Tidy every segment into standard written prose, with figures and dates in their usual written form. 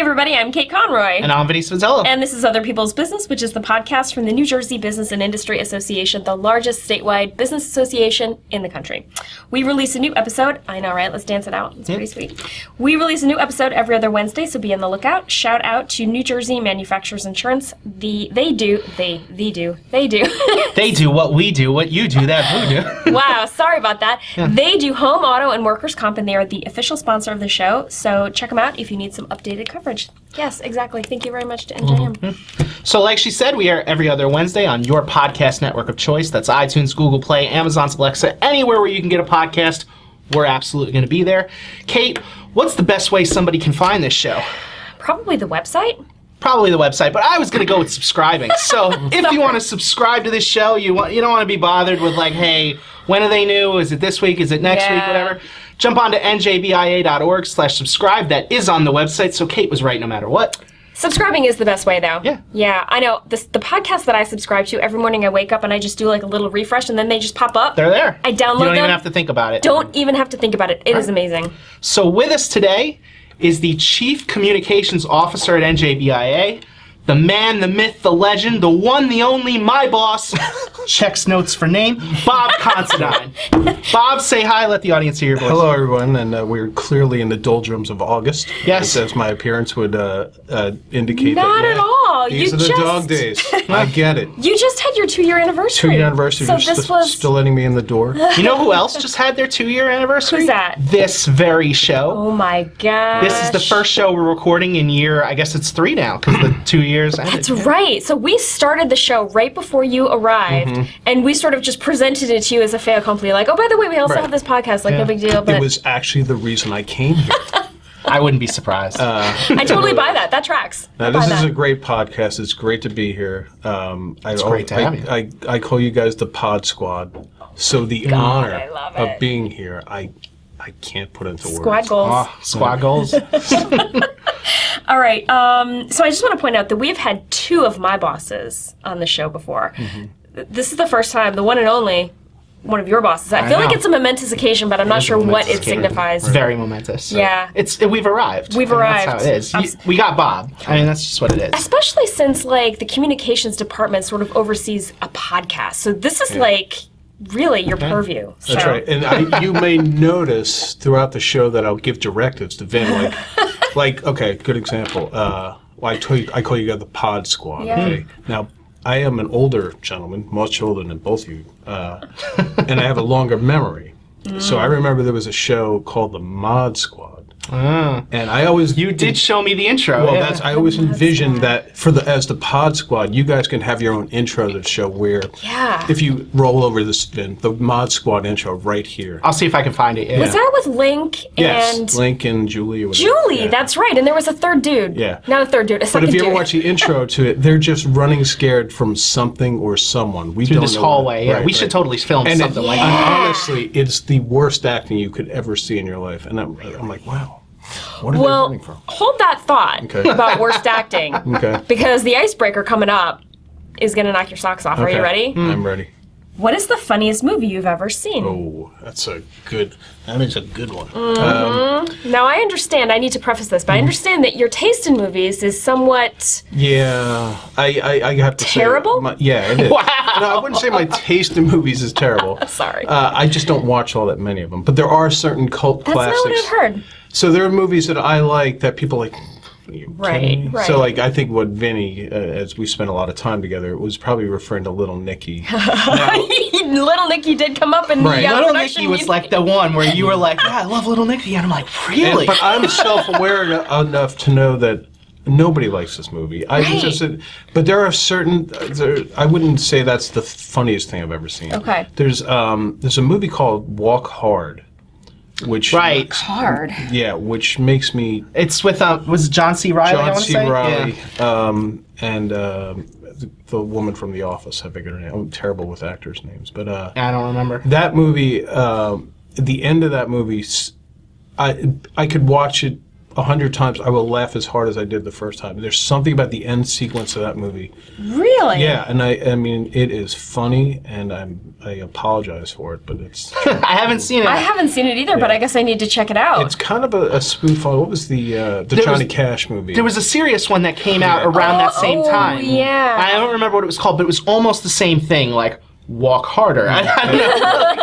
everybody, I'm Kate Conroy. And I'm Vinny Svanzello. And this is Other People's Business, which is the podcast from the New Jersey Business and Industry Association, the largest statewide business association in the country. We release a new episode. I know, right? Let's dance it out. It's pretty sweet. We release a new episode every other Wednesday, so be on the lookout. Shout out to New Jersey Manufacturers Insurance. They do. They do what we do, what you do, that who do. Wow, sorry about that. Yeah. They do home, auto, and workers' comp, and they are the official sponsor of the show, so check them out if you need some updated coverage. Yes, exactly. Thank you very much to NJM. Mm-hmm. So like she said, we are every other Wednesday on your podcast network of choice. That's iTunes, Google Play, Amazon's Alexa, anywhere where you can get a podcast. We're absolutely going to be there. Kate, what's the best way somebody can find this show? Probably the website. Probably the website, but I was going to go with subscribing. So if you want to subscribe to this show, you don't want to be bothered with like, hey, when are they new? Is it this week? Is it next week? Whatever. Jump on to njbia.org/subscribe. That is on the website, so Kate was right no matter what. Subscribing is the best way, though. Yeah. Yeah, I know. The podcast that I subscribe to, every morning I wake up and I just do like a little refresh, and then they just pop up. They're there. I download them. You don't even have to think about it. Don't even have to think about it. It is amazing. So with us today is the Chief Communications Officer at NJBIA, the man, the myth, the legend, the one, the only, my boss, checks notes for name, Bob Considine. Bob, say hi, let the audience hear your voice. Hello, everyone, and we're clearly in the doldrums of August. Yes. As my appearance would indicate. Not at all. These are the dog days. I get it. You just had your 2-year anniversary. 2-year anniversary. So You're still letting me in the door. You know who else just had their 2-year anniversary? Who's that? This very show. Oh my gosh. This is the first show we're recording in year, I guess it's 3 now, because the 2 years ended. That's right. So we started the show right before you arrived, and we sort of just presented it to you as a fait accompli, like, oh, by the way, we also have this podcast, like, no big deal. But it was actually the reason I came here. I wouldn't be surprised. I totally buy that. That tracks. Now, this is a great podcast. It's great to be here. It's great to have you. I call you guys the Pod Squad. So the honor of being here, I can't put into words. Squad goals. Oh, squad goals. All right. So I just want to point out that we've had 2 of my bosses on the show before. This is the first time, the one and only, one of your bosses. I feel like it's a momentous occasion, but I'm not sure what it signifies. It's very momentous. Yeah. We've arrived. We've arrived. That's how it is. We got Bob. I mean, that's just what it is. Especially since, like, the communications department sort of oversees a podcast. So this is, like, really your purview. That's right. And you may notice throughout the show that I'll give directives to Vin, like okay, good example. I call you guys the Pod Squad. Yeah. Okay. Now, I am an older gentleman, much older than both of you, and I have a longer memory. So I remember there was a show called the Mod Squad. And I always you did show me the intro. Well, I always envisioned that as the Pod Squad, you guys can have your own intro to the show. Where if you roll over this, the Mod Squad intro right here. I'll see if I can find it. Yeah. Was that with Link and? Yes, Link and Julie. Or whatever. Julie, that's right. And there was a third dude. Yeah, not a third dude. A second dude. But if you ever watch the intro to it, they're just running scared from something or someone. We through don't this know hallway. Right, we should totally film something like that. And honestly, it's the worst acting you could ever see in your life. And I'm like, wow. What are they running from? Hold that thought about worst acting. Because the icebreaker coming up is going to knock your socks off. Are you ready? I'm ready. What is the funniest movie you've ever seen? Oh, that is a good one. Now, I understand, I need to preface this, but I understand that your taste in movies is somewhat... Yeah, I have to say... Terrible? It is. Wow. No, I wouldn't say my taste in movies is terrible. Sorry. I just don't watch all that many of them. But there are certain cult classics. That's not what I've heard. So there are movies that I like that people like... Right. So, like, I think what Vinny, as we spent a lot of time together, was probably referring to Little Nicky. Now, Little Nicky did come up in the Little Nicky was like the one where you were like, yeah, I love Little Nicky. And I'm like, really? But I'm self-aware enough to know that nobody likes this movie. But there are certain... I wouldn't say that's the funniest thing I've ever seen. Okay. There's a movie called Walk Hard. Which hard. Yeah, which makes me. It's with was John C. Reilly? John C. Reilly, and the woman from The Office. I figured her name. I'm terrible with actors' names, but I don't remember that movie. The end of that movie, I could watch it 100 times, I will laugh as hard as I did the first time. There's something about the end sequence of that movie. Really? Yeah, and I mean, it is funny, and I apologize for it, but it's... I haven't seen it. I haven't seen it either, but I guess I need to check it out. It's kind of a spoof on, what was the Johnny Cash movie? There was a serious one that came out around that same time. Yeah. I don't remember what it was called, but it was almost the same thing, like Walk Harder. I don't know.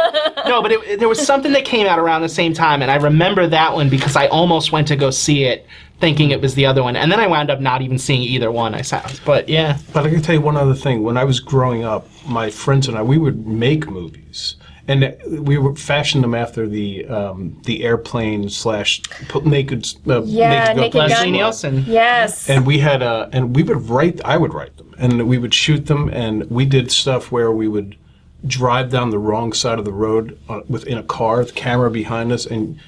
No, but there was something that came out around the same time, and I remember that one because I almost went to go see it thinking it was the other one, and then I wound up not even seeing either one. But yeah. But I can tell you one other thing. When I was growing up, my friends and I, we would make movies. And we would fashion them after the airplane / put naked Naked Leslie Gun. Nielsen. Yes. And we had and we would write. I would write them, and we would shoot them. And we did stuff where we would drive down the wrong side of the road in a car, the camera behind us, and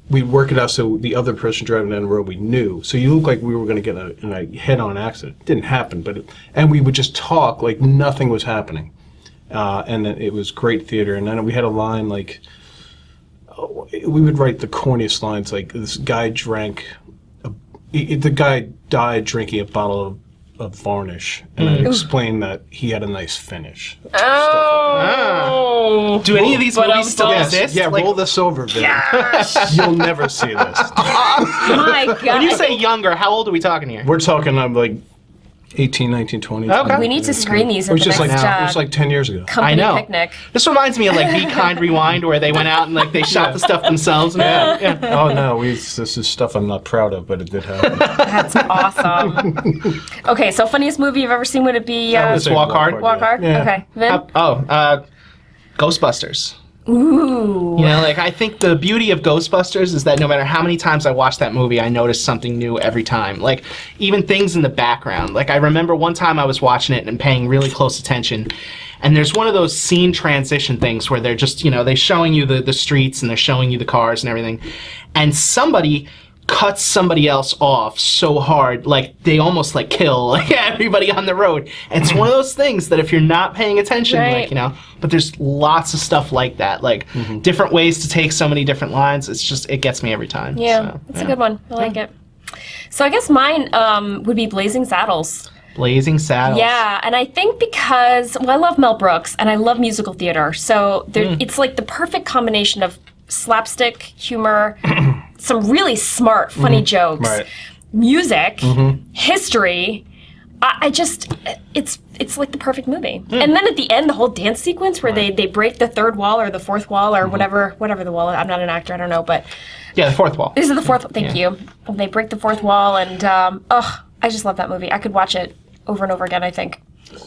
we'd work it out so the other person driving down the road we knew. So you look like we were going to get in a head-on accident. It didn't happen, and we would just talk like nothing was happening. And it was great theater. And then we had a line like, we would write the corniest lines, like this guy the guy died drinking a bottle of varnish, and I'd explain that he had a nice finish. Oh. Do any of these movies still exist? Yeah, Like, roll this over, Vin. You'll never see this. My God. when you say younger, how old are we talking here? We're talking, I'm like 18, 19, 20. Okay. We need to screen these It at was the just next it was like 10 years ago. company I know. picnic. This reminds me of like Be Kind Rewind, where they went out and like they shot the stuff themselves. Yeah. Oh no, this is stuff I'm not proud of, but it did happen. That's awesome. Okay, so funniest movie you've ever seen, would it be Let's Walk Hard. Walk Hard? Yeah. Okay. Vin? Ghostbusters. Ooh. You know, like I think the beauty of Ghostbusters is that no matter how many times I watch that movie, I notice something new every time. Like even things in the background. Like I remember one time I was watching it and paying really close attention, and there's one of those scene transition things where they're just, they're showing you the streets and they're showing you the cars and everything, and somebody cuts somebody else off so hard, like they almost like kill like everybody on the road. And it's one of those things that if you're not paying attention, Right. like, but there's lots of stuff like that, like different ways to take so many different lines. It gets me every time. Yeah, So, that's a good one. I like it. So I guess mine would be Blazing Saddles. Blazing Saddles. Yeah, and I think because, I love Mel Brooks and I love musical theater, so it's like the perfect combination of slapstick humor, some really smart, funny jokes, Right. music, history. I just, it's like the perfect movie. And then at the end, the whole dance sequence where they break the third wall or the fourth wall or whatever the wall is. I'm not an actor, I don't know, but Yeah, the fourth wall. this is the fourth. Thank you. They break the fourth wall, and I just love that movie. I could watch it over and over again, I think.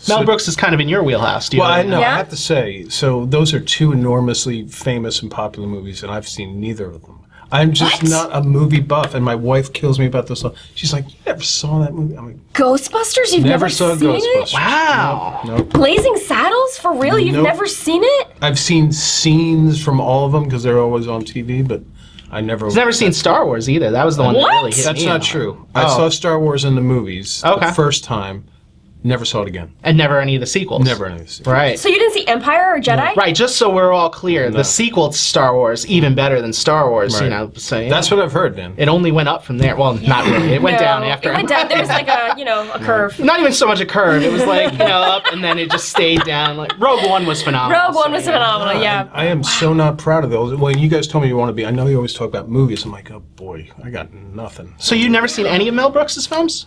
Mel Brooks is kind of in your wheelhouse. Do you Well, I know? know. Yeah? I have to say, so those are two enormously famous and popular movies, and I've seen neither of them. I'm just What? not a movie buff, and my wife kills me about this. She's like, "You never saw that movie?" I'm like, Ghostbusters? You've never saw seen Ghostbusters. it? Wow. Nope. Blazing Saddles? For real? You've Nope. never seen it? I've seen scenes from all of them because they're always on TV, but I never. I've never seen Star Wars either. That was the one What? that really hit That's me. not true. I Oh. saw Star Wars in the movies Okay. the first time. Never saw it again. And never any of the sequels. Never any of this. Right. So you didn't see Empire or Jedi? Right, just so we're all clear, No. the sequel to Star Wars, even better than Star Wars, Right. so yeah. That's what I've heard, Dan. It only went up from there. Well, not really. It went No, down after. It went down. There was like a curve. Not even so much a curve. It was like, up, and then it just stayed down. Like Rogue One was phenomenal. Rogue One was phenomenal, yeah. I am so not proud of those. When you guys told me you want to be, I know you always talk about movies. I'm like, oh boy, I got nothing. So you've never seen any of Mel Brooks' films?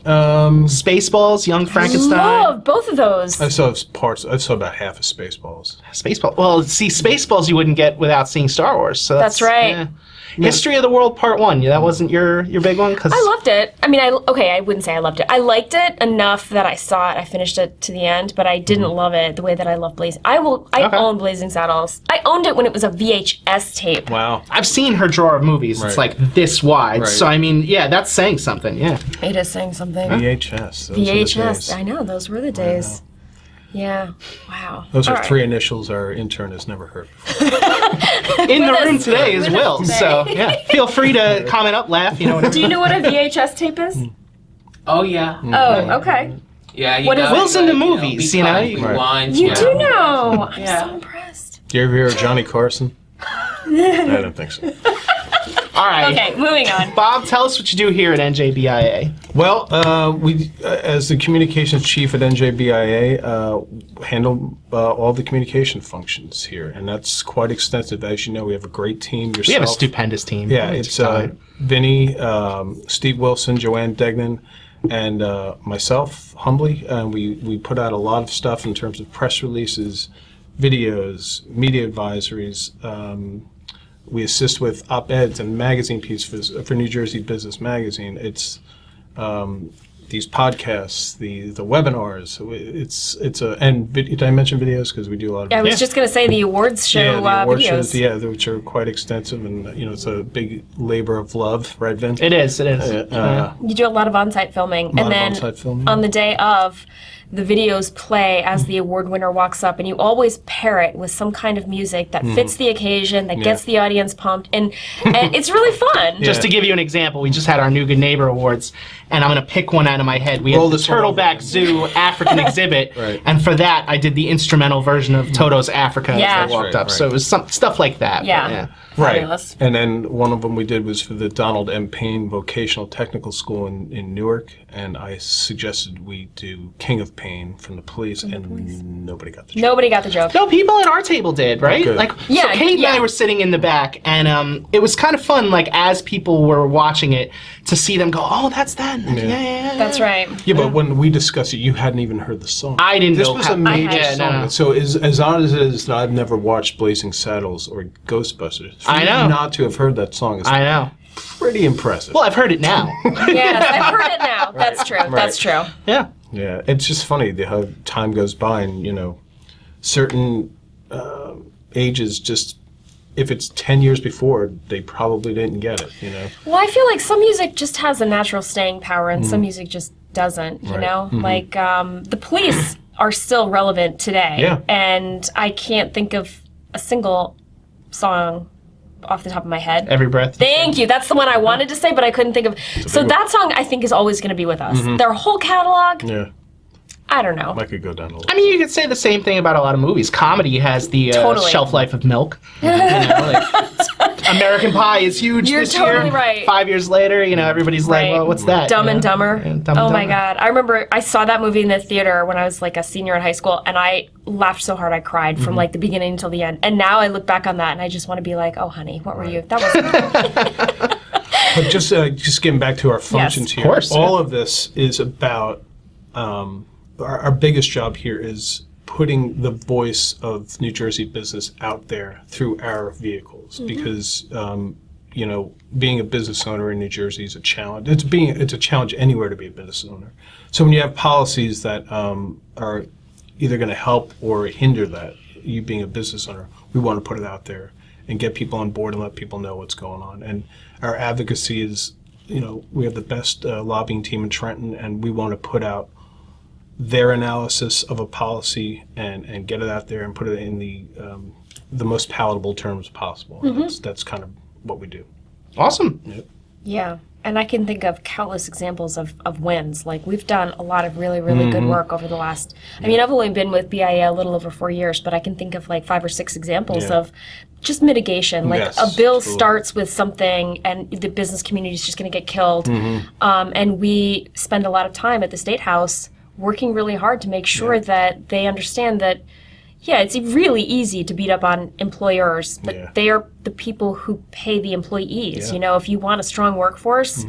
Um, Spaceballs, Young Frankenstein. Love both of those. I saw parts. I saw about half of Spaceballs. Spaceballs. Well, see, Spaceballs you wouldn't get without seeing Star Wars. So That's right. yeah. History of the World Part 1. Yeah, that wasn't your big one? Cause I loved it. I mean, I wouldn't say I loved it. I liked it enough that I saw it. I finished it to the end, but I didn't love it the way that I love Blazing. I own Blazing Saddles. I owned it when it was a VHS tape. Wow. I've seen her drawer of movies. It's Right. like this wide. Right. So, I mean, yeah, that's saying something. Yeah. It is saying something. VHS. Those are the VHS. days. I know, those were the days. Yeah. Wow. Those are All right. three initials our intern has never heard. In the room today is With us Will. today. So, yeah. Feel free to comment up, laugh, whatever. Do you know what a VHS tape is? Oh yeah. Oh, okay. Yeah. You What is gotta, Will's like, into movies, be you know? kind, Right. rewind, You know. do know. I'm Yeah. so impressed. Do you ever hear of Johnny Carson? I don't think so. All right. Okay, moving on. Bob, tell us what you do here at NJBIA. Well, we, as the communications chief at NJBIA, handle all the communication functions here, and that's quite extensive. As you know, we have a great team. Yourself. We have a stupendous team. Yeah, it's Vinny, Steve Wilson, Joanne Degnan, and myself, humbly, and we put out a lot of stuff in terms of press releases, videos, media advisories. We assist with op-eds and magazine pieces for New Jersey Business Magazine. It's these podcasts, the webinars. Did I mention videos? Because we do a lot of. I was just going to say the awards show the award videos. shows, which are quite extensive, and it's a big labor of love, right, Vin? It is. You do a lot of on-site filming, and then on-site filming. on the day of, the videos play as the award winner walks up, and you always pair it with some kind of music that fits the occasion, that gets the audience pumped, and it's really fun. Just to give you an example, we just had our New Good Neighbor Awards, and I'm going to pick one out of my head. We Roll had the this one over. Turtleback Zoo African exhibit, Right. and for that, I did the instrumental version of Toto's Africa Yeah. as I walked Right, up. right. So it was stuff like that. Yeah. Right. Fabulous. And then one of them we did was for the Donald M. Payne Vocational Technical School in Newark, and I suggested we do King of Pain from the Police, and nobody got the joke. Nobody got the joke. No, people at our table did, right? Okay. Like, Yeah, so Kate and yeah. I were sitting in the back, and it was kind of fun, like, as people were watching it, to see them go, oh, that's that. Yeah. That's right. Yeah, but when we discussed it, you hadn't even heard the song. I didn't This know was how- a major Yeah, song. no. So as odd as it is that I've never watched Blazing Saddles or Ghostbusters, for I you know. not to have heard that song is I know. pretty impressive. Well, I've heard it now. Yes, I've heard it now. That's true. That's true. Yeah. Yeah, it's just funny how time goes by, and certain ages just. If it's 10 years before, they probably didn't get it, Well, I feel like some music just has a natural staying power, and some music just doesn't. You Right. know, like the Police are still relevant today, Yeah. and I can't think of a single song off the top of my head. Every breath. Thank you. That's the one I wanted to say, but I couldn't think of. So that song, I think, is always going to be with us. Their whole catalog, Yeah, I don't know. I could go down a little. I mean, you could say the same thing about a lot of movies. Comedy has the Totally. shelf life of milk. American Pie is huge You're this totally year. right. 5 years later, everybody's like, Right. well, what's that? Dumb and Dumber. Yeah, Dumb and Oh my Dumber. God. I remember I saw that movie in the theater when I was like a senior in high school, and I laughed so hard I cried from like the beginning until the end. And now I look back on that and I just want to be like, oh honey, what were you? That wasn't But just getting back to our functions Yes. here. Of course, All yeah. of this is about our biggest job here is putting the voice of New Jersey business out there through our vehicles, because being a business owner in New Jersey is a challenge. It's a challenge anywhere to be a business owner. So when you have policies that are either going to help or hinder that, you being a business owner, we want to put it out there and get people on board and let people know what's going on. And our advocacy is, we have the best lobbying team in Trenton, and we want to put out their analysis of a policy and get it out there and put it in the most palatable terms possible. That's kind of what we do. Awesome. Yeah. And I can think of countless examples of wins. Like, we've done a lot of really, really good work over the last, I mean, I've only been with BIA a little over 4 years, but I can think of like 5 or 6 examples Yeah. of just mitigation. Like, Yes, a bill totally. starts with something and the business community is just going to get killed. And we spend a lot of time at the State House working really hard to make sure that they understand that, yeah, it's really easy to beat up on employers, but Yeah. they are the people who pay the employees. Yeah. If you want a strong workforce,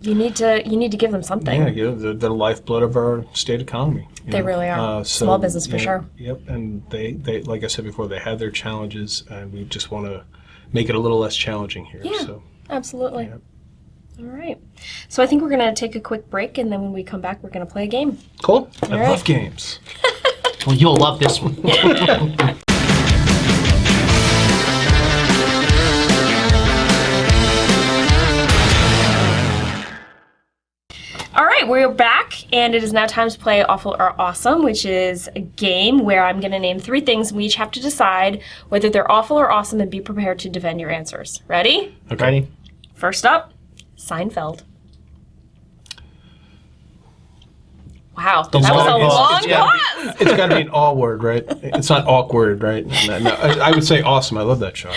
you need to give them something. Yeah, they're the lifeblood of our state economy. They really are. Small business for sure. Yep, and they, like I said before, they have their challenges, and we just want to make it a little less challenging here. Yeah. So. Absolutely. Yep. All right. So I think we're going to take a quick break, and then when we come back, we're going to play a game. Cool. I love games. Well, you'll love this one. All right, we're back, and it is now time to play Awful or Awesome, which is a game where I'm going to name 3 things, and we each have to decide whether they're awful or awesome and be prepared to defend your answers. Ready? Okay. Ready? First up, Seinfeld. Wow, that was a long pause. It's got to be an all word, right? It's not awkward, right? No, I would say awesome. I love that show.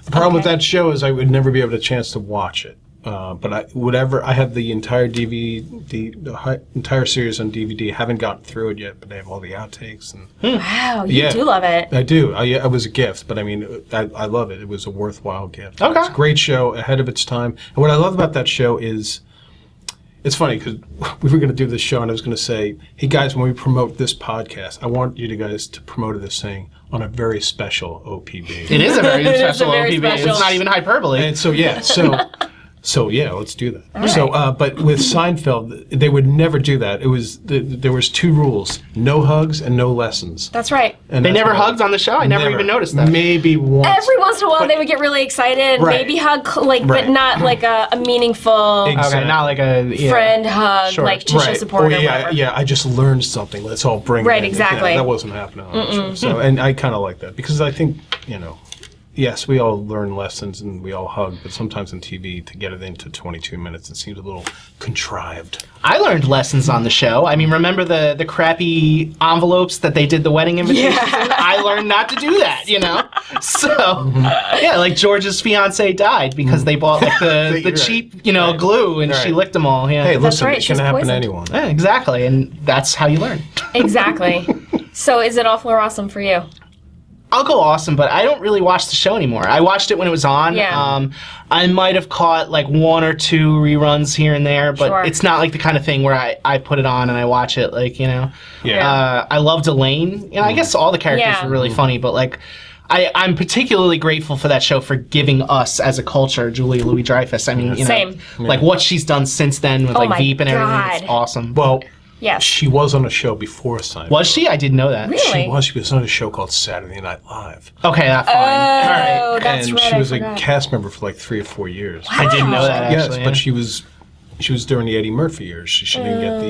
The problem with that show is I would never be able to chance to watch it. But I have the entire entire series on DVD. Haven't gotten through it yet, but they have all the outtakes and. Wow, you do love it. I do. It was a gift, but I mean, I love it. It was a worthwhile gift. Okay, it's a great show, ahead of its time. And what I love about that show is, it's funny because we were going to do this show, and I was going to say, "Hey guys, when we promote this podcast, I want you guys to promote this thing on a very special OPB." It is a very special very OPB. special. It's not even hyperbole. And so yeah, let's do that. All so, right. but with Seinfeld, they would never do that. It was there was 2 rules: no hugs and no lessons. That's right. And They that's never what hugged on the show? I never even noticed that. Maybe once. Every once in a while, they would get really excited, Right. maybe hug, like, Right. but not like a meaningful Okay, not like a friend hug, Sure. like to show support or whatever. Yeah, I just learned something. Let's all bring Right, it in. exactly. That wasn't happening on the show. So, and I kind of like that because I think, yes, we all learn lessons and we all hug, but sometimes on TV, to get it into 22 minutes, it seems a little contrived. I learned lessons on the show. I mean, remember the crappy envelopes that they did the wedding invitations in? I learned not to do that, So, yeah, like George's fiance died because they bought like the You're right. cheap, glue, and she licked them all. Yeah. Hey, listen, right, it she can was happen to poisoned. anyone. Yeah, exactly, and that's how you learn. Exactly. So is it awful or awesome for you? I'll go awesome, but I don't really watch the show anymore. I watched it when it was on. Yeah. I might have caught like 1 or 2 reruns here and there, but Sure. it's not like the kind of thing where I put it on and I watch it Yeah. I loved Elaine. I guess all the characters Yeah. were really funny, but like I'm particularly grateful for that show for giving us as a culture Julia Louis-Dreyfus. I mean, Same. like what she's done since then with like my Veep and everything. God. It's awesome. Well, Yes. she was on a show before Seinfeld. Was she? I didn't know that. Really? She was on a show called Saturday Night Live. Okay, that's fine. All right. Oh, that's and right. she was I a forgot. cast member for like 3 or 4 years. I didn't know that Yes, actually. but she was during the Eddie Murphy years. She didn't get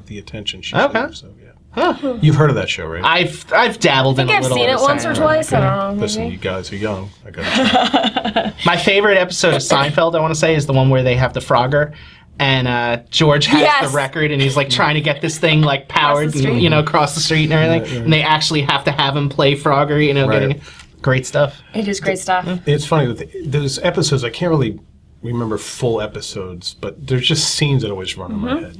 the attention she should have. So yeah. You've heard of that show, right? I've dabbled in a I think I've little. seen of it the once or Saturday twice. Night. I don't know. Listen, Maybe. you guys are young. I got My favorite episode of Seinfeld, I want to say, is the one where they have the Frogger, and George has Yes. the record, and he's like trying to get this thing like powered, the street. and, across the street and everything, and they actually have to have him play Frogger, Right. getting great stuff. It is great stuff. It's funny with those episodes. I can't really remember full episodes, but there's just scenes that always run in my head.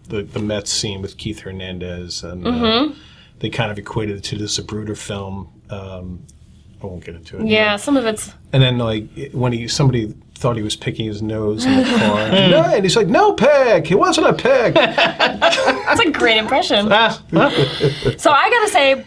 Like the Mets scene with Keith Hernandez, and they kind of equated it to this Zapruder film. I won't get into it. Yeah, some of it's. And then like when somebody thought he was picking his nose in the car, and he's like, "No pick, it wasn't a pick." That's a great impression. So I gotta say,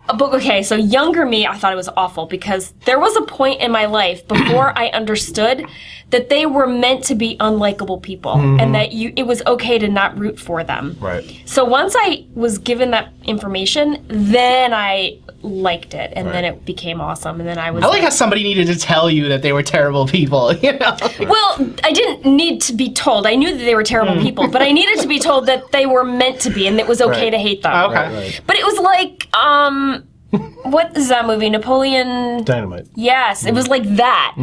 okay, so younger me, I thought it was awful because there was a point in my life before I understood that they were meant to be unlikable people and that it was okay to not root for them. Right. So once I was given that information, then I liked it, and then it became awesome, and then I was. I like how somebody needed to tell you that they were terrible people. Well, I didn't need to be told. I knew that they were terrible people, but I needed to be told that they were meant to be, and it was okay Right. to hate them. Okay. Right. But it was like, what is that movie? Napoleon. Dynamite. Yes, it was like that.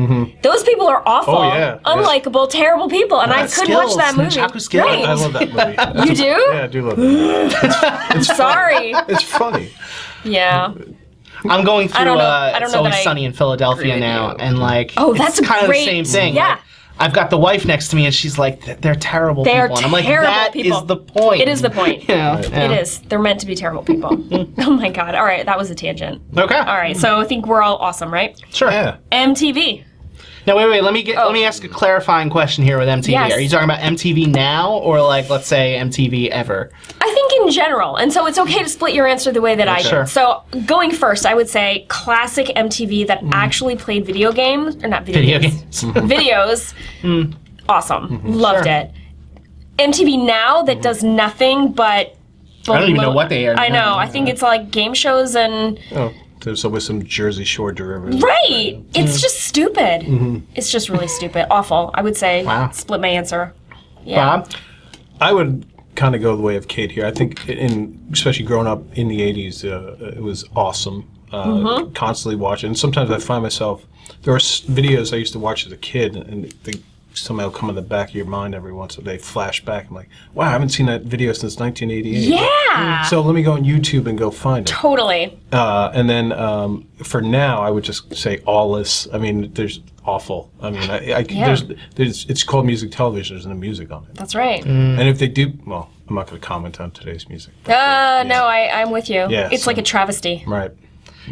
Those people are awful, Oh, yeah. unlikable, terrible people, and I couldn't watch that movie. Nunchaku skills. Right. I love that movie. You do? Yeah, I do love that. Sorry. It's funny. Yeah. I'm going through don't know. I don't It's know Always that I Sunny in Philadelphia agree with now, you. and like Oh, that's it's kind of the great. same thing. Yeah. Like, I've got the wife next to me, and she's like, "They're terrible They are people," and I'm like, terrible "That people. is the point." It is the point. Yeah. It is. They're meant to be terrible people. Oh my God. All right, that was a tangent. Okay. All right, so I think we're all awesome, right? Sure. Yeah. MTV. Now wait. Let me ask a clarifying question here with MTV. Yes. Are you talking about MTV now, or like let's say MTV ever? I think in general, and so it's okay to split your answer the way that I Sure. did. So going first, I would say classic MTV that actually played video games, or not video, games, videos. Awesome, loved Sure. it. MTV now that does nothing but. I don't even know what they are I now. know. I think it's like game shows and. Oh, there's always some Jersey Shore derivative. Right. It's just stupid. It's just really stupid. Awful. I would say. Wow. Split my answer. Yeah. Bob? I would kind of go the way of Kate here. I think, especially growing up in the 80s, it was awesome. Constantly watching. And sometimes I find myself, there are videos I used to watch as a kid, and somehow come in the back of your mind every once in a day, flash back. I'm like, wow, I haven't seen that video since 1988. Yeah. So let me go on YouTube and go find it. Totally. And then for now, I would just say awless. I mean, there's awful. I mean, there's it's called music television. There's no music on it. That's right. And if they do, well, I'm not going to comment on today's music. No, I'm with you. Yeah, It's like a travesty. Right.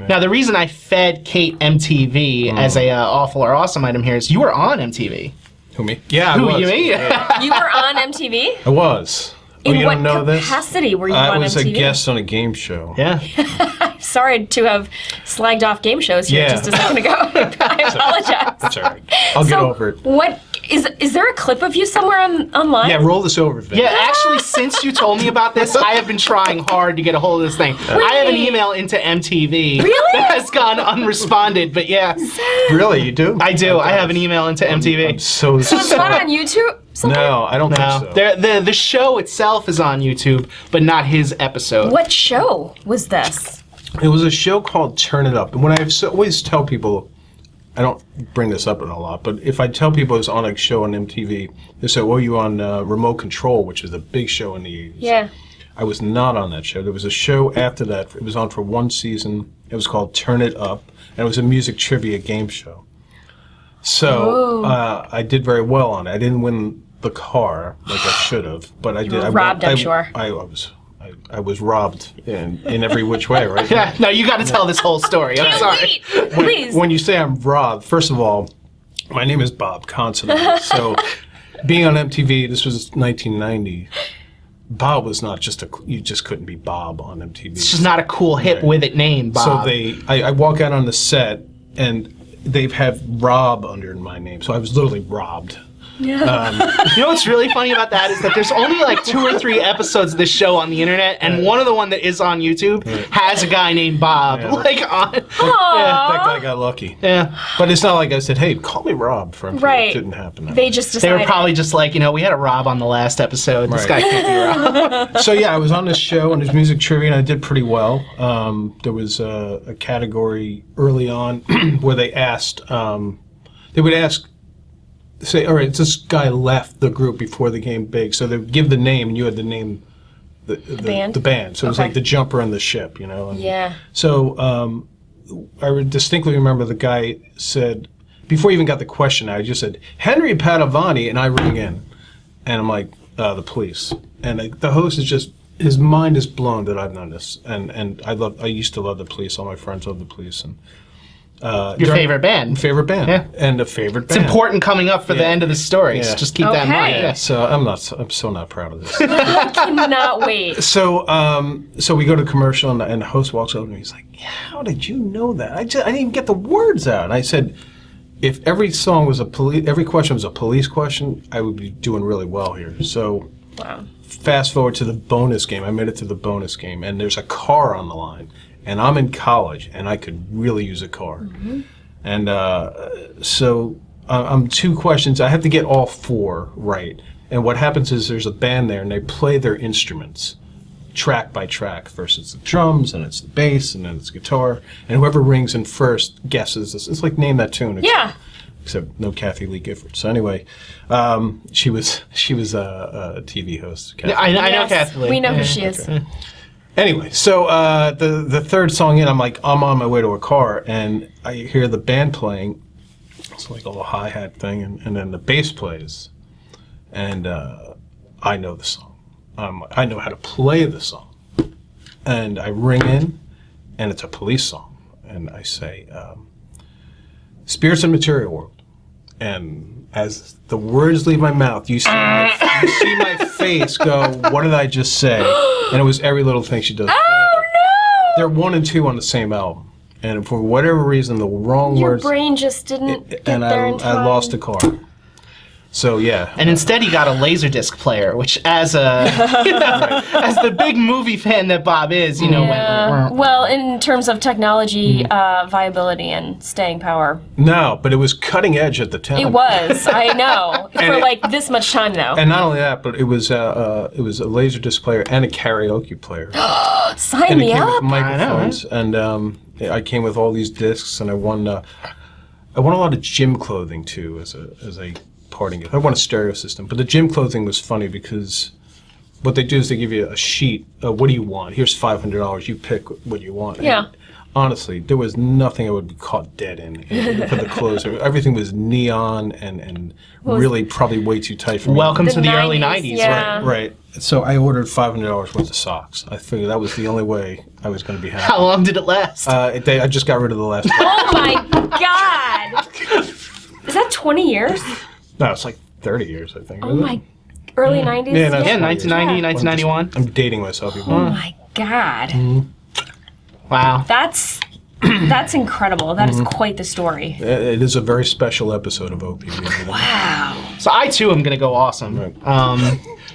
Now, the reason I fed Kate MTV as a awful or awesome item here is you were on MTV. Who, me? Yeah, I Who, was. you, me? You were on MTV? I was. In you what don't know this? capacity were you on MTV? I was a guest on a game show. Yeah. Sorry to have slagged off game shows here Yeah. just a second ago. I apologize. That's all right. I'll get over it. What is there a clip of you somewhere online? Yeah, roll this over, Vin. Yeah, actually, since you told me about this, I have been trying hard to get a hold of this thing. I have an email into MTV that has gone unresponded, but yeah. Really, you do? I do. I have an email into MTV. I'm so It's not on YouTube? somewhere? No, I don't No, think so. the show itself is on YouTube, but not his episode. What show was this? It was a show called Turn It Up. And when I always tell people, I don't bring this up a lot, but if I tell people it's on a show on MTV, they say, well, you on Remote Control, which is a big show in the 80s. Yeah. I was not on that show. There was a show after that. It was on for one season. It was called Turn It Up, and it was a music trivia game show. So I did very well on it. I didn't win the car like I should have, but I did. were robbed, I'm sure. I was robbed in every which way, right? Yeah, no, you got to tell this whole story. I'm sorry. Wait, please. When you say I'm robbed, first of all, my name is Bob Considine. So being on MTV, this was 1990. Bob was not just you just couldn't be Bob on MTV. It's just not a cool hip with it name, Bob. So I walk out on the set and they've had Rob under my name. So I was literally robbed. Yeah. You know what's really funny about that is that there's only like 2 or 3 episodes of this show on the internet, and one of the one that is on YouTube has a guy named Bob on. Yeah, that guy got lucky. Yeah. But it's not like I said, hey, call me Rob from MTV. Right. It didn't happen. They just They decided. were probably just like, we had a Rob on the last episode. This Right. guy can't be Rob. So yeah, I was on this show and there's music trivia and I did pretty well. There was a category early on where they asked, they would ask, say, all right, this guy left the group before the game big, so they would give the name and you had to name the band? The band. So it was Okay. like the jumper and the ship, and Yeah. So I would distinctly remember the guy said, before he even got the question out, he just said, Henry Padavani, and I ring in. And I'm like, the police. And the host is just, his mind is blown that I've known this. And I used to love the police. All my friends love the police. And Your favorite band. Favorite band. Yeah. And a favorite It's band. important coming up for the end of the story. So Yeah. just keep that in mind. Okay. Yeah. So I'm so not proud of this. Cannot wait. So we go to commercial and the host walks over to me. He's like, "How did you know that? I didn't even get the words out." And I said, "If every song was every question was a police question, I would be doing really well here." So Wow. fast forward to the bonus game. I made it to the bonus game, and there's a car on the line, and I'm in college, and I could really use a car. Mm-hmm. And so I'm 2 questions. I have to get all 4 right. And what happens is there's a band there, and they play their instruments track by track. First it's the drums, and it's the bass, and then it's guitar. And whoever rings in first guesses this. It's like Name That Tune. Except no Kathy Lee Gifford. So anyway, she was a TV host. Kathy. Yeah, I know Yes, Kathleen. we know who she is. Anyway, so the third song in, I'm on my way to a car, and I hear the band playing. It's like a little hi-hat thing, and then the bass plays, and I know the song. I know how to play the song. And I ring in, and it's a police song. And I say, Spirits in Material World. And as the words leave my mouth, you see my face go, what did I just say? And it was every little thing she does. Oh no! They're 1 and 2 on the same album. And for whatever reason, the wrong Your words. brain just didn't get and there in time. I lost the car. So yeah. And instead he got a Laserdisc player, which as the big movie fan that Bob is, Yeah. went, Well, in terms of technology viability and staying power, No, but it was cutting edge at the time. it was. I know for like this much time though. And not only that, but it was a Laserdisc player and a karaoke player. Sign And it me came up. with microphones, and I came with all these discs, and I won a lot of gym clothing too as a parting gift. I want a stereo system. But the gym clothing was funny because what they do is they give you a sheet. What do you want? Here's $500. You pick what you want. Yeah. And honestly, there was nothing I would be caught dead in for the clothes. Everything was neon and really probably way too tight for me. Welcome to the 90s, early 90s. yeah. Right. So I ordered $500 worth of socks. I figured that was the only way I was going to be happy. How long did it last? I just got rid of the last one. Oh my God! Is that 20 years? No, it's like 30 years, I think. Oh my, early 90s? Yeah, no, yeah, 1990, Yeah. 1991. I'm dating myself even. Oh my God. Wow. That's incredible. That is quite the story. It is a very special episode of OPB. Wow. So I too am going to go awesome.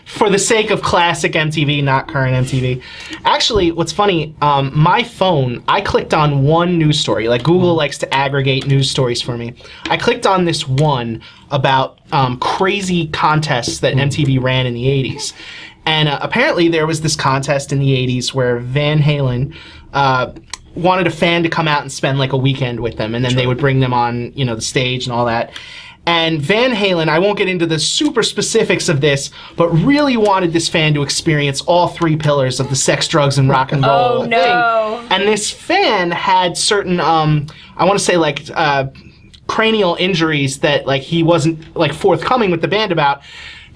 For the sake of classic MTV, not current MTV. Actually, what's funny, my phone, I clicked on one news story. Like Google likes to aggregate news stories for me. I clicked on this one about crazy contests that MTV ran in the 80s. And apparently there was this contest in the 80s where Van Halen wanted a fan to come out and spend like a weekend with them, and then they would bring them on, the stage and all that. And Van Halen, I won't get into the super specifics of this, but really wanted this fan to experience all three pillars of the sex, drugs, and rock and roll thing. No. And this fan had certain, I want to say like cranial injuries that like he wasn't like forthcoming with the band about,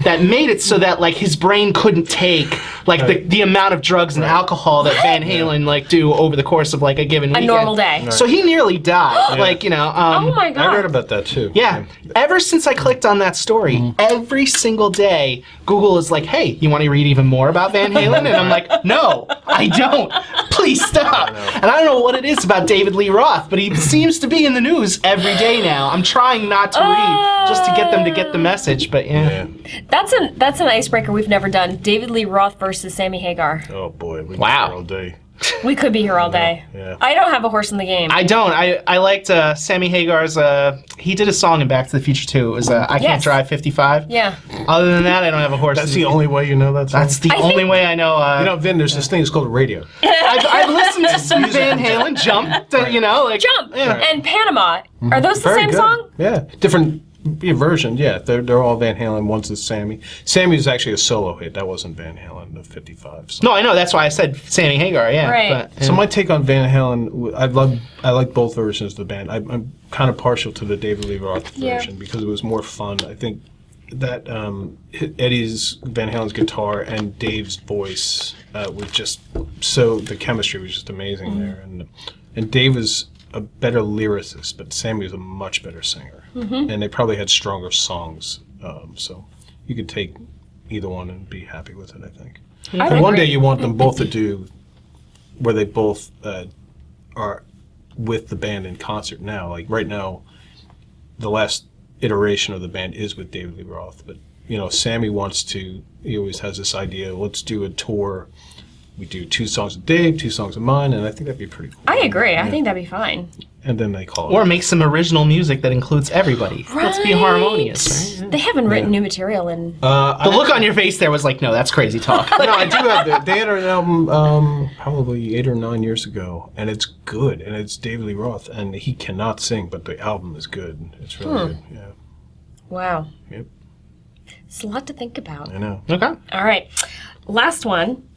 that made it so that like his brain couldn't take like the amount of drugs and alcohol that Van Halen like do over the course of like a given weekend. A normal day. So he nearly died. Like, Oh my God. I read about that too. yeah. Ever since I clicked on that story, every single day, Google is like, hey, you want to read even more about Van Halen? And I'm like, no, I don't. Please stop. And I don't know what it is about David Lee Roth, but he seems to be in the news every day now. I'm trying not to read just to get them to get the message, but yeah. That's an icebreaker we've never done. David Lee Roth versus Sammy Hagar. Oh boy, we Wow. all day. We could be here all day. Yeah. I don't have a horse in the game. I don't. I liked Sammy Hagar's, he did a song in Back to the Future too. It was I Can't Yes. Drive 55. Yeah. Other than that, I don't have a horse. That's the only way you know that song? That's the I only think- way I know. Vin, there's this thing, it's called radio. I've listened to some Van Halen Jump, like Jump Yeah. and Panama. Are those the Very same good. song? Yeah, different version. Yeah, they're all Van Halen. One's the Sammy. Sammy was actually a solo hit. That wasn't Van Halen, the 55 song. No, I know. That's why I said Sammy Hagar. Yeah. Right. But, So my take on Van Halen, I like both versions of the band. I'm kind of partial to the David Lee Roth version because it was more fun. I think that Eddie's Van Halen's guitar and Dave's voice was just the chemistry was just amazing there, and Dave was a better lyricist, but Sammy was a much better singer, and they probably had stronger songs. So you could take either one and be happy with it, I think. I And would one day agree. you want them both to do where they both are with the band in concert now. Like right now, the last iteration of the band is with David Lee Roth, but Sammy he always has this idea, let's do a tour. We do 2 songs of Dave, 2 songs of mine, and I think that'd be pretty cool. I agree. I think that'd be fine. And then they call or it. make some original music that includes everybody. Let's be harmonious. Right? They haven't written new material in. The look on your face there was like, no, that's crazy talk. No, I do have they had an album probably 8 or 9 years ago, and it's good, and it's David Lee Roth, and he cannot sing, but the album is good. It's really good. Yeah. Wow. Yep. It's a lot to think about. I know. Okay. All right. Last one.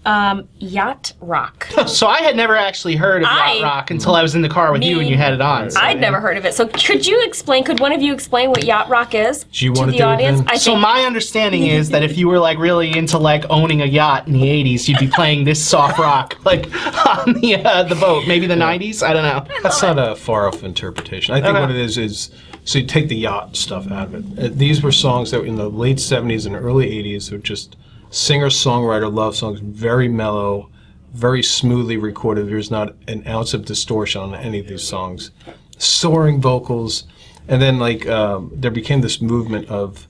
Yacht Rock. So I had never actually heard of Yacht Rock until I was in the car with you and you had it on. So, I'd never heard of it. So could one of you explain what Yacht Rock is Do you to wanna the do it audience? then? I So think my understanding is that if you were like really into like owning a yacht in the 80s, you'd be playing this soft rock like on the boat. Maybe the 90s? I don't know. That's not a far off interpretation. I think Okay. what it is so you take the yacht stuff out of it. These were songs that were in the late 70s and early 80s were just singer-songwriter love songs, very mellow, very smoothly recorded. There's not an ounce of distortion on any of these songs. Soaring vocals. And then there became this movement of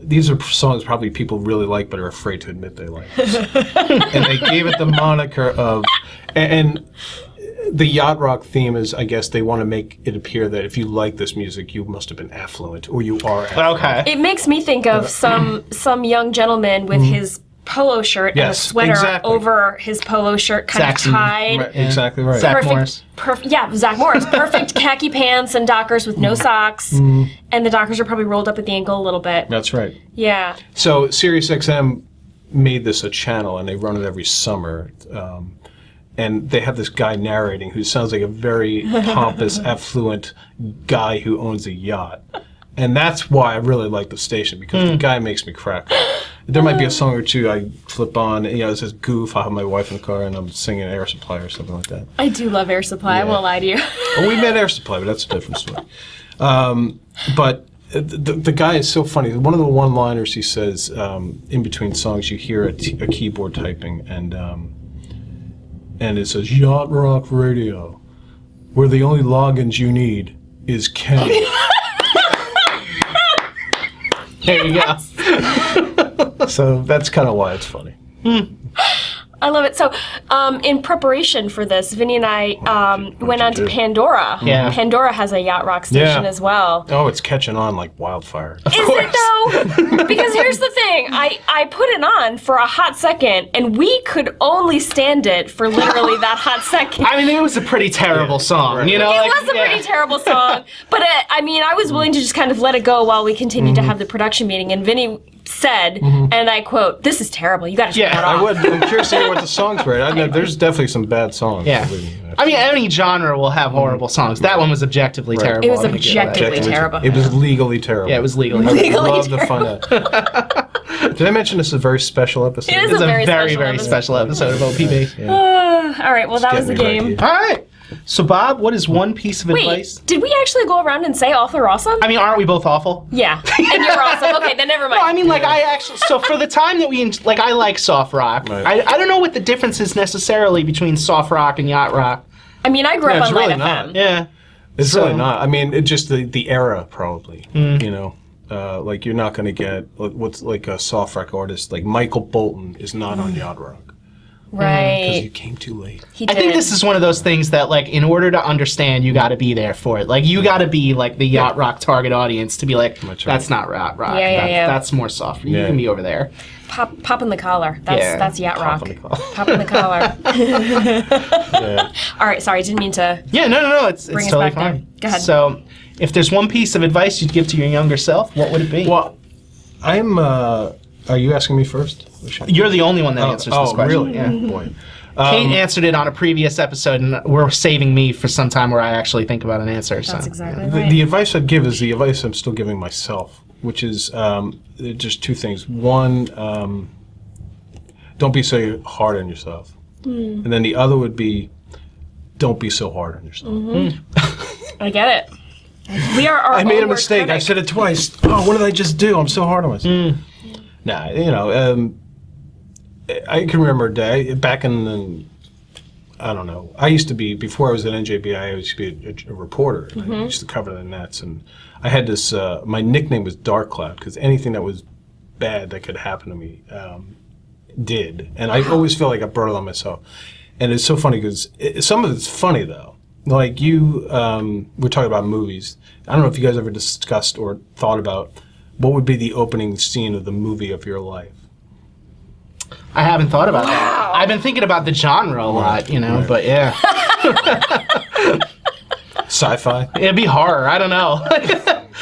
these are songs probably people really like but are afraid to admit they like. And they gave it the moniker of and the Yacht Rock theme is, I guess, they want to make it appear that if you like this music, you must have been affluent, or you are affluent. Okay. it makes me think of some young gentleman with his polo shirt and a Yes, sweater exactly. over his polo shirt, kind Saxon. of tied. Right, exactly right. Zach Morris. Yeah, Zach Morris. Perfect khaki pants and Dockers with no socks. And the Dockers are probably rolled up at the ankle a little bit. That's right. Yeah. So SiriusXM made this a channel, and they run it every summer. And they have this guy narrating who sounds like a very pompous, affluent guy who owns a yacht. And that's why I really like the station, because the guy makes me crack up. There might be a song or two I flip on, it says goof, I have my wife in the car and I'm singing Air Supply or something like that. I do love Air Supply, I won't lie to you. Well, we met Air Supply, but that's a different story. But the guy is so funny. One of the one-liners he says, in between songs, you hear a keyboard typing, and it says, Yacht Rock Radio, where the only logins you need is Kenny. There you go. So that's kind of why it's funny. I love it. So, in preparation for this, Vinny and I went on to Pandora. Yeah. Pandora has a Yacht Rock station as well. Oh, it's catching on like wildfire. Is it though? Because here's the thing. I put it on for a hot second, and we could only stand it for literally that hot second. I mean, it was a pretty terrible song, right. you know? It was a pretty terrible song, but I mean, I was willing to just kind of let it go while we continued to have the production meeting, and Vinny said, and I quote, "This is terrible. You got to turn that off." I'm curious to hear what the songs were. I know there's definitely some bad songs. Yeah. I mean, any genre will have horrible songs. That one was objectively terrible. It was I'm gonna give that. objectively terrible. It was legally terrible. Yeah, it was legally I terrible. would love to find out. Did I mention this is a very special episode? It is It's a very very, special very episode. special episode of OPB. Yeah. All right, well, that was the Getting me game. right All right. So, Bob, what is one piece of Wait, advice? did we actually go around and say awful or awesome? I mean, aren't we both awful? Yeah, and you're awesome. Okay, then never mind. No, I mean, like, I actually, so for the time that I like soft rock. Right. I don't know what the difference is necessarily between soft rock and yacht rock. I mean, I grew up it's on really Light not. FM. Yeah. It's So- really not. I mean, it just the era probably. Like you're not going to get what's like a soft rock artist like Michael Bolton is not on Yacht Rock because Right. you came too late. He I did. think this is one of those things that, like, in order to understand, you got to be there for it. Like, you got to be, like, the yacht rock target audience to be like, That's right. that's not yacht rock. Yeah. That's more soft. You Yeah. can be over there. Pop in the collar. That's Yacht Rock. on the collar. Pop in the collar. Yeah. All right, sorry, didn't mean to. Yeah, no, it's Bring us totally back there. fine. Go ahead. So, if there's one piece of advice you'd give to your younger self, what would it be? Well, I'm. Are you asking me first? You're the only one that answers this question. Really? Yeah. Boy. Kate answered it on a previous episode, and we're saving me for some time where I actually think about an answer. That's so. exactly The, right. the advice I'd give is the advice I'm still giving myself, which is just two things. One, don't be so hard on yourself. And then the other would be, don't be so hard on yourself. I get it. We are our I made own a worst mistake. I critic. said it twice. Oh, what did I just do? I'm so hard on myself. Nah, I can remember a day back in I don't know. I used to be, before I was at NJBIA, I used to be a reporter. And I used to cover the nets. And I had this, my nickname was Dark Cloud, because anything that was bad that could happen to me did. And I always feel like I brought it on myself. And it's so funny, because some of it's funny, though. Like we're talking about movies. I don't know if you guys ever discussed or thought about what would be the opening scene of the movie of your life. I haven't thought about that. I've been thinking about the genre a lot, but yeah. Sci-fi? It'd be horror. I don't know.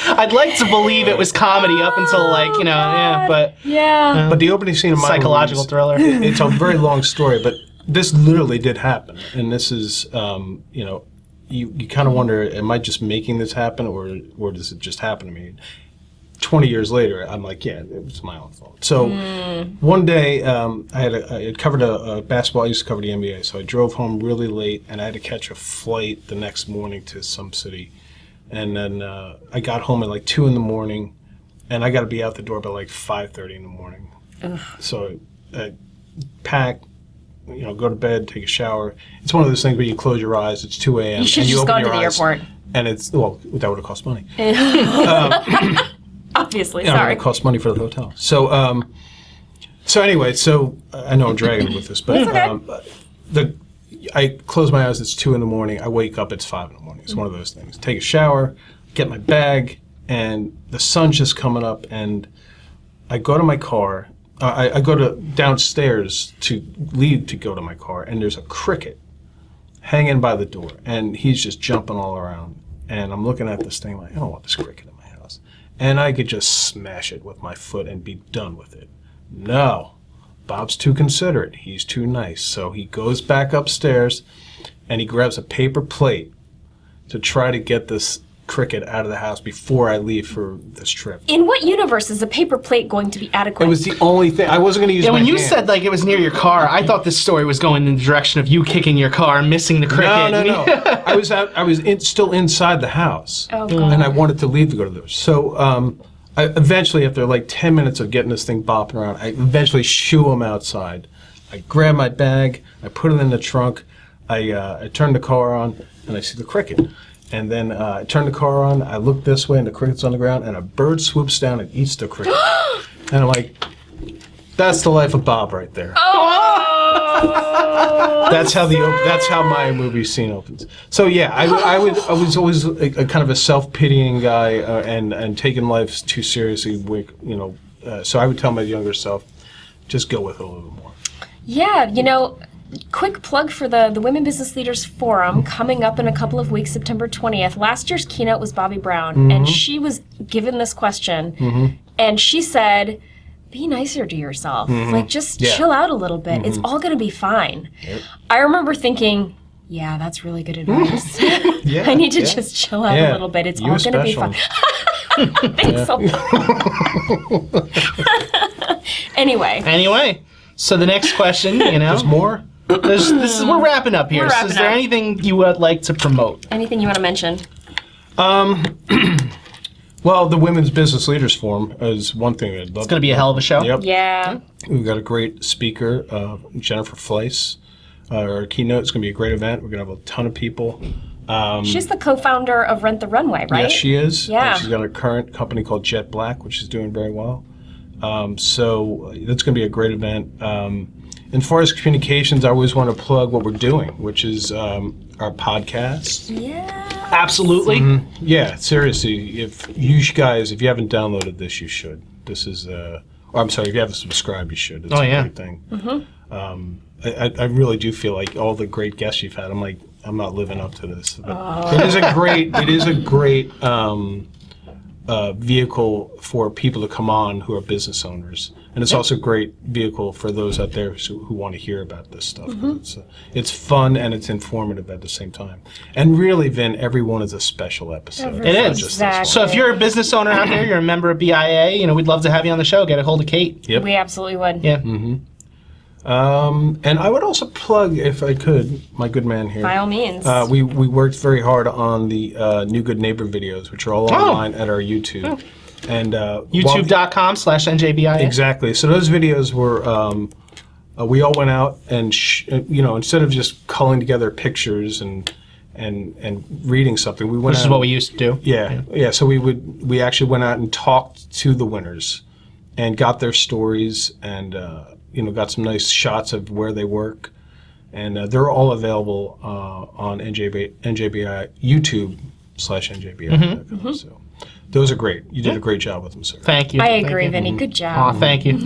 I'd like to believe it was comedy up until, but Yeah. But the opening scene of my psychological movie thriller. it's a very long story, but this literally did happen. And this is, you kind of wonder, am I just making this happen, or does it just happen to me? 20 years later, I'm like, yeah, it was my own fault. So one day, I had covered a basketball. I used to cover the NBA, so I drove home really late, and I had to catch a flight the next morning to some city. And then I got home at like 2 in the morning, and I got to be out the door by like 5:30 in the morning. So I pack, go to bed, take a shower. It's one of those things where you close your eyes, it's 2 a.m. You should and you just open gone to your the eyes, airport. and it's, well, that would have cost money. Obviously, Yeah, sorry. it costs money for the hotel. So, anyway, I know I'm dragging with this, but I close my eyes. It's 2 in the morning. I wake up. It's 5 in the morning. It's one of those things. Take a shower, get my bag, and the sun's just coming up. And I go to my car, I go to downstairs to leave to go to my car, and there's a cricket hanging by the door, and he's just jumping all around. And I'm looking at this thing like, I don't want this cricket in my house. And I could just smash it with my foot and be done with it. No, Bob's too considerate. He's too nice. So he goes back upstairs, and he grabs a paper plate to try to get this cricket out of the house before I leave for this trip. In what universe is a paper plate going to be adequate? It was the only thing. I wasn't going to use my when you hand. said like it was near your car, I thought this story was going in the direction of you kicking your car, missing the cricket. No. I was still inside the house, Oh, God. and I wanted to leave to go to the. So I eventually, after like 10 minutes of getting this thing bopping around, I eventually shoo him outside. I grab my bag, I put it in the trunk, I turn the car on, and I see the cricket. And then I turn the car on, I look this way, and the cricket's on the ground, and a bird swoops down and eats the cricket. And I'm like, that's the life of Bob right there. Oh! That's how my movie scene opens. So yeah, I was always a kind of a self-pitying guy and taking life too seriously. So I would tell my younger self, just go with it a little more. Yeah, quick plug for the Women Business Leaders Forum coming up in a couple of weeks, September 20th. Last year's keynote was Bobby Brown, and she was given this question, and she said, be nicer to yourself. Like, just chill out a little bit. It's all going to be fine. Yep. I remember thinking, yeah, that's really good advice. I need to just chill out a little bit. It's all going to be fine. Thanks so much. Anyway, so the next question, There's more? we're wrapping up here. So is there anything you would like to promote? Anything you want to mention? Well, the Women's Business Leaders Forum is one thing I'd love. It's going to be a hell of a show. Yep. Yeah. We've got a great speaker, Jennifer Fleiss. Our keynote is going to be a great event. We're going to have a ton of people. She's the co-founder of Rent the Runway, right? Yes, she is. Yeah. She's got a current company called Jet Black, which is doing very well. So that's going to be a great event. As far as communications, I always want to plug what we're doing, which is our podcast. Yeah. Absolutely. Yeah, seriously. If you haven't downloaded this, you should. This is, I'm sorry, if you haven't subscribed, you should. It's a great thing. I really do feel like all the great guests you've had, I'm not living up to this. But it is a great vehicle for people to come on who are business owners. And it's also a great vehicle for those out there who want to hear about this stuff. It's fun and it's informative at the same time. And really, Vin, every one is a special episode. It Not is. just this one. So if you're a business owner out there, you're a member of BIA, we'd love to have you on the show. Get a hold of Kate. Yep. We absolutely would. Yeah. And I would also plug, if I could, my good man here. By all means. We worked very hard on the New Good Neighbor videos, which are all online at our YouTube. And YouTube.com/NJBIA. Exactly. So those videos were, we all went out and, instead of just culling together pictures and reading something, we went Which out. is what we used to do. Yeah. So we actually went out and talked to the winners and got their stories and, got some nice shots of where they work. And they're all available on NJBIA, YouTube/NJBIA. So those are great. You did a great job with them, sir. Thank you. I agree, Vinny. Good job. Aw, thank you.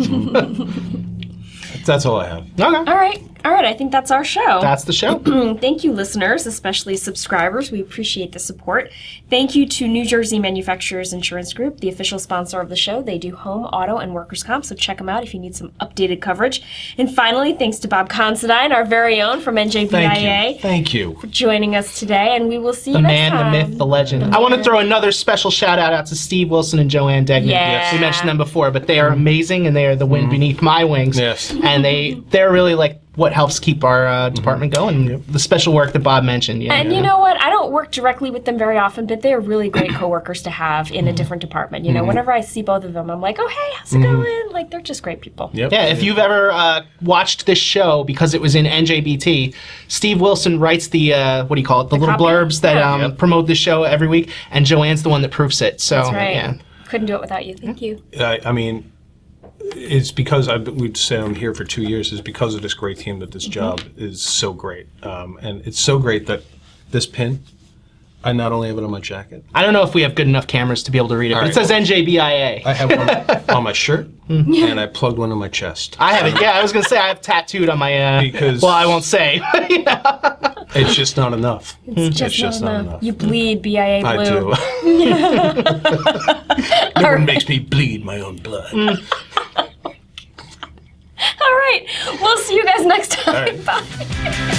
That's all I have. Okay. All right. I think that's our show. That's the show. Thank you, listeners, especially subscribers. We appreciate the support. Thank you to New Jersey Manufacturers Insurance Group, the official sponsor of the show. They do home, auto, and workers' comp, so check them out if you need some updated coverage. And finally, thanks to Bob Considine, our very own from NJBIA. Thank you. For joining us today, and we will see you The next man, time. the myth, the legend. I want to throw another special shout out to Steve Wilson and Joanne Degnan. Yeah. We mentioned them before, but they are amazing, and they are the wind beneath my wings. Yes. And they're really like what helps keep our department going. The special work that Bob mentioned. And you know what? I don't work directly with them very often, but they're really great coworkers to have in a different department. Whenever I see both of them, I'm like, oh, hey, how's it going? Like, they're just great people. Yep. Yeah, if you've ever watched this show because it was in NJBT, Steve Wilson writes the, what do you call it, the little copy? blurbs that promote the show every week, and Joanne's the one that proofs it. So, That's right. yeah. Couldn't do it without you. Thank you. I mean, it's because we'd say I'm here for 2 years. Is because of this great team that this job is so great, and it's so great that this pin I not only have it on my jacket. I don't know if we have good enough cameras to be able to read it, but it right. says NJBIA. I have one on my shirt, and I plugged one on my chest. I have it. Yeah, I was gonna say I have tattooed on my. Because- well, I won't say. It's just not enough. It's just not enough. You bleed BIA I blue. do. No one makes me bleed my own blood. All right. We'll see you guys next time. All right. Bye.